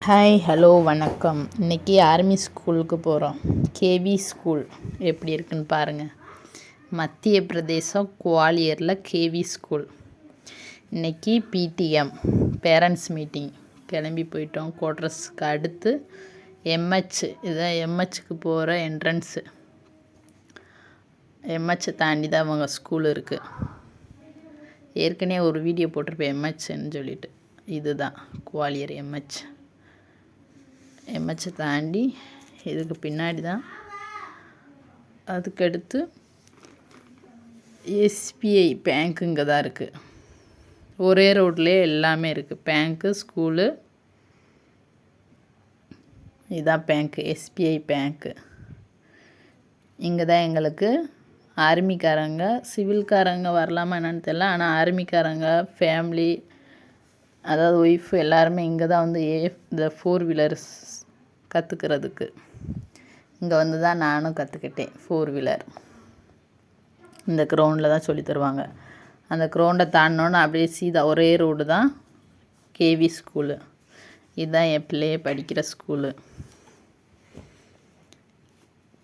Hi hello வணக்கம். இன்றைக்கி army ஸ்கூலுக்கு போகிறோம். கேவி ஸ்கூல் எப்படி இருக்குன்னு பாருங்கள். மத்திய பிரதேசம் குவாலியரில் கேவி ஸ்கூல். இன்றைக்கி பிடிஎம் பேரண்ட்ஸ் மீட்டிங் கிளம்பி போயிட்டோம். குவார்ட்டர்ஸ்க்கு அடுத்து எம்ஹெச், இதுதான் எம்ஹெச்சுக்கு போகிற என்ட்ரன்ஸு. எம்ஹெச்சை தாண்டி தான் அவங்க ஸ்கூல் இருக்குது. ஏற்கனவே ஒரு வீடியோ போட்டிருப்பேன் எம்ஹெச்ன்னு சொல்லிட்டு. இதுதான் குவாலியர் எம்ஹெச். எம்ஹெச்சை தாண்டி இதுக்கு பின்னாடி தான். அதுக்கடுத்து எஸ்பிஐ பேங்க்கு இங்கே தான் இருக்குது. ஒரே ரோட்லேயே எல்லாமே இருக்குது. பேங்க்கு, ஸ்கூலு. இதுதான் பேங்க்கு, எஸ்பிஐ பேங்க்கு. இங்கே தான் எங்களுக்கு ஆர்மிக்காரங்க, சிவில்காரங்க வரலாமா என்னன்னு தெரியல. ஆனால் ஆர்மிக்காரங்க ஃபேமிலி, அதாவது ஒய்ஃபு எல்லாருமே இங்கே தான் வந்து இந்த 4 வீலர்ஸ் கற்றுக்கிறதுக்கு இங்கே வந்து தான் நானும் கற்றுக்கிட்டேன். 4 வீலர் இந்த கிரவுண்டில் தான் சொல்லி தருவாங்க. அந்த கிரவுண்டை தாண்டினோன்னு அப்படியே சீதா ஒரே ரோடு தான் கேவி ஸ்கூலு. இதுதான் என் பிள்ளையே படிக்கிற ஸ்கூலு.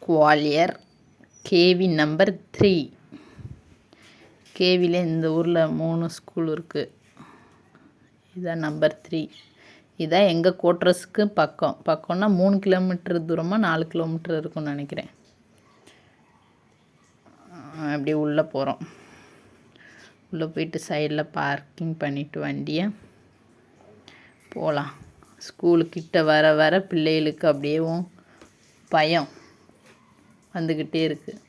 Gwalior KV number 3. கேவியில் இந்த ஊரில் 3 ஸ்கூல் இருக்குது. இதுதான் நம்பர் 3. இதான் எங்கள் குவார்ட்டர்ஸுக்கு பக்கம்னா 3 கிலோமீட்டர் தூரமாக 4 கிலோமீட்டர் இருக்கும்னு நினைக்கிறேன். அப்படியே உள்ளே போகிறோம். உள்ளே போயிட்டு சைடில் பார்க்கிங் பண்ணிவிட்டு வண்டியை போகலாம். ஸ்கூலுக்கிட்ட வர வர பிள்ளைகளுக்கு அப்படியேவும் பயம் வந்துக்கிட்டே இருக்குது.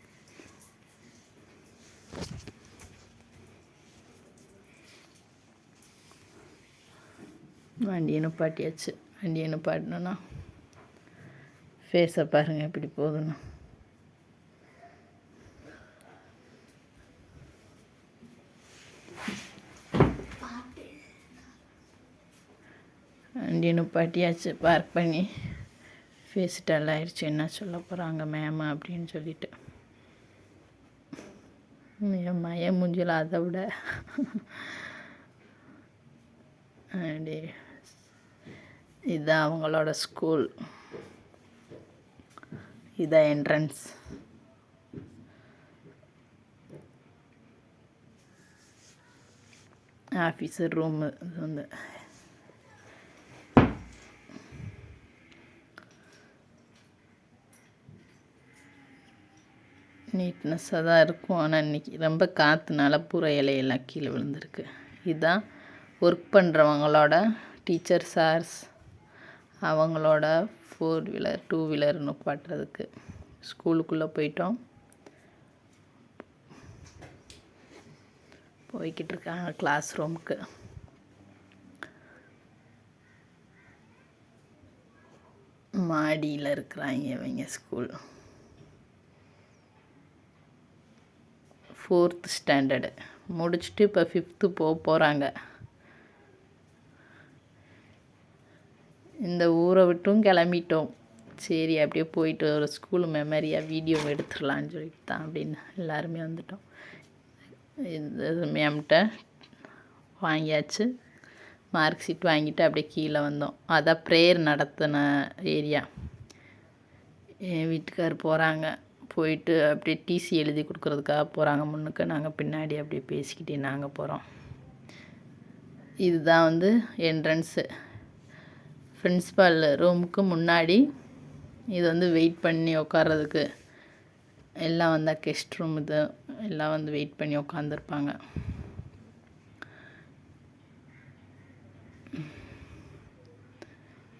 வண்டியை நிப்பாட்டியாச்சு. வண்டியை நிப்பாட்டினோன்னா ஃபேஸை பாருங்கள் எப்படி போகுதுன்னு. வண்டியை நிப்பாட்டியாச்சு. பார்க் பண்ணி ஃபேஸ் டல் ஆயிடுச்சு. என்ன சொல்ல போகிறாங்க மேம் அப்படின்னு சொல்லிட்டு. என் மய மூஞ்சில் அதை விட அப்படியே. இதுதான் அவங்களோட ஸ்கூல். இதான் என்ட்ரன்ஸ். Officer room. இது வந்து நீட்னஸ்ஸாக தான் இருக்கும். ஆனால் இன்றைக்கி ரொம்ப காற்றுனால பூரா இலையெல்லாம் கீழே விழுந்திருக்கு. இதுதான் ஒர்க் பண்ணுறவங்களோட டீச்சர் சார்ஸ், அவங்களோட 4 வீலர் 2 வீலர் நிப்பாட்டுறதுக்கு. ஸ்கூலுக்குள்ளே போயிட்டோம். போய்கிட்டு இருக்காங்க கிளாஸ் ரூமுக்கு. மாடியில் இருக்கிறாங்க இவங்க. ஸ்கூல் 4th ஸ்டாண்டர்டு முடிச்சுட்டு இப்போ 5th போகிறாங்க. இந்த ஊரை விட்டும் கிளம்பிட்டோம். சரி அப்படியே போயிட்டு ஒரு ஸ்கூல் மெமரியாக வீடியோ எடுத்துடலான்னு சொல்லிட்டு தான் அப்படின்னு எல்லாருமே வந்துட்டோம். இது மேம்கிட்ட வாங்கியாச்சு. மார்க் ஷீட் வாங்கிட்டு அப்படியே கீழே வந்தோம். அதான் ப்ரேயர் நடத்தின ஏரியா. என் வீட்டுக்கார் போகிறாங்க. போயிட்டு அப்படியே டிசி எழுதி கொடுக்குறதுக்காக போகிறாங்க முன்னுக்கு. நாங்கள் பின்னாடி அப்படியே பேசிக்கிட்டே நாங்கள் போகிறோம். இதுதான் வந்து என்ட்ரன்ஸு. பிரின்ஸ்பால் ரூமுக்கு முன்னாடி இது வந்து வெயிட் பண்ணி உட்கார்றதுக்கு. எல்லாம் வந்தால் கெஸ்ட் ரூம். இது எல்லாம் வந்து வெயிட் பண்ணி உட்காந்துருப்பாங்க.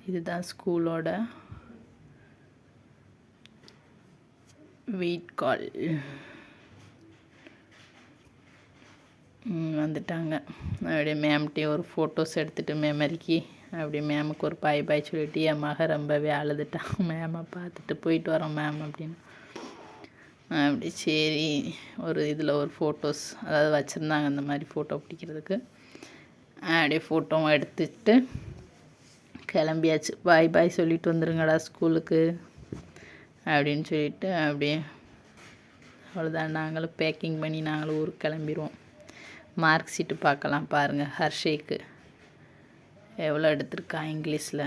இதுதான் ஸ்கூலோட வெயிட் கால். வந்துட்டாங்க. அப்படியே மேம்கிட்டே ஒரு ஃபோட்டோஸ் எடுத்துகிட்டு மெமரிக்கு அப்படியே மேமுக்கு ஒரு பாய் சொல்லிட்டு என் மக ரொம்பவே அழுதுட்டான். மேமை பார்த்துட்டு போயிட்டு வரோம் மேம் அப்படின்னு. அப்படி சரி ஒரு இதில் ஒரு ஃபோட்டோஸ் அதாவது வச்சுருந்தாங்க அந்த மாதிரி ஃபோட்டோ பிடிக்கிறதுக்கு. அப்படியே ஃபோட்டோவும் எடுத்துட்டு கிளம்பியாச்சு. பாய் சொல்லிட்டு வந்துருங்கடா ஸ்கூலுக்கு அப்படின்னு சொல்லிட்டு அப்படியே அவ்வளோதான். நாங்களும் பேக்கிங் பண்ணி நாங்களும் ஊருக்கு கிளம்பிடுவோம். மார்க் ஷீட்டு பார்க்கலாம் பாருங்கள். ஹர்ஷேக்கு எவ்வளோ எடுத்திருக்கா இங்கிலீஷில்.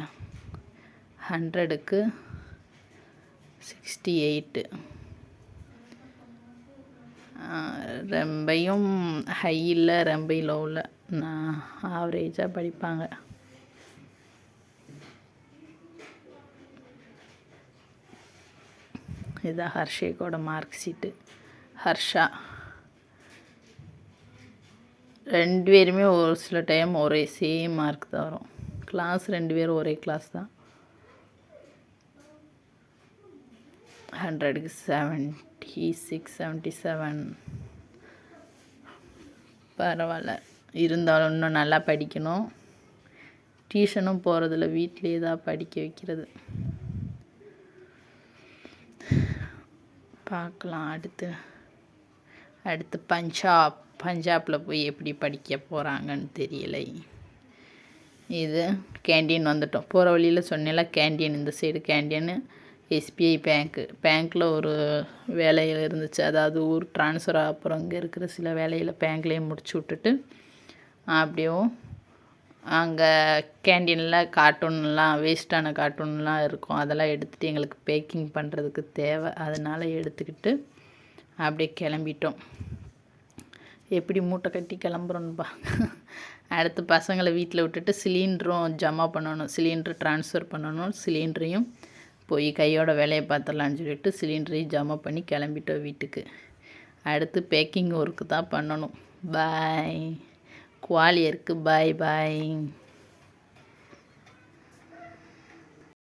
100க்கு 68. ரொம்பையும் ஹை இல்லை, ரொம்ப லோ இல்லை, நான் ஆவரேஜாக படிப்பாங்க. இதுதான் ஹர்ஷேக்கோட மார்க் ஷீட்டு. ஹர்ஷா 2 பேருமே ஒரு சில டைம் ஒரே சேம் மார்க் தான் வரும். கிளாஸ் 2 பேரும் ஒரே கிளாஸ் தான். 100க்கு 76, 77. பரவாயில்ல, இருந்தாலும் இன்னும் நல்லா படிக்கணும். டியூஷனும் போகிறதில்ல, வீட்டிலே தான் படிக்க வைக்கிறது. பார்க்கலாம். அடுத்து பஞ்சாபில் போய் எப்படி படிக்க போகிறாங்கன்னு தெரியலை. இது கேண்டீன் வந்துட்டோம். போகிற வழியில் சொன்னேன்ல கேண்டீன், இந்த சைடு கேண்டீனு. எஸ்பிஐ பேங்க்கில் ஒரு வேலையில் இருந்துச்சு, அதாவது ஊர் ட்ரான்ஸ்ஃபர். அப்புறம் இங்கே இருக்கிற சில வேலையில் பேங்க்லேயே முடிச்சு விட்டுட்டு அப்படியே அங்கே கேண்டீனில் கார்ட்டூன்லாம், வேஸ்ட்டான கார்ட்டூன்லாம் இருக்கும், அதெல்லாம் எடுத்துகிட்டு எங்களுக்கு பேக்கிங் பண்ணுறதுக்கு தேவை, அதனால் எடுத்துக்கிட்டு அப்படியே கிளம்பிட்டோம். எப்படி மூட்டை கட்டி கிளம்புறோன்னுப்பா. அடுத்து பசங்களை வீட்டில் விட்டுட்டு சிலிண்டரும் ஜமா பண்ணணும், சிலிண்டர் ட்ரான்ஸ்ஃபர் பண்ணணும். சிலிண்டரையும் போய் கையோட வேலையை பார்த்துடலான்னு சொல்லிட்டு சிலிண்டரையும் ஜமா பண்ணி கிளம்பிட்டோம் வீட்டுக்கு. அடுத்து பேக்கிங் ஒர்க்கு தான் பண்ணணும். பாய். குவாலியருக்கு பாய்.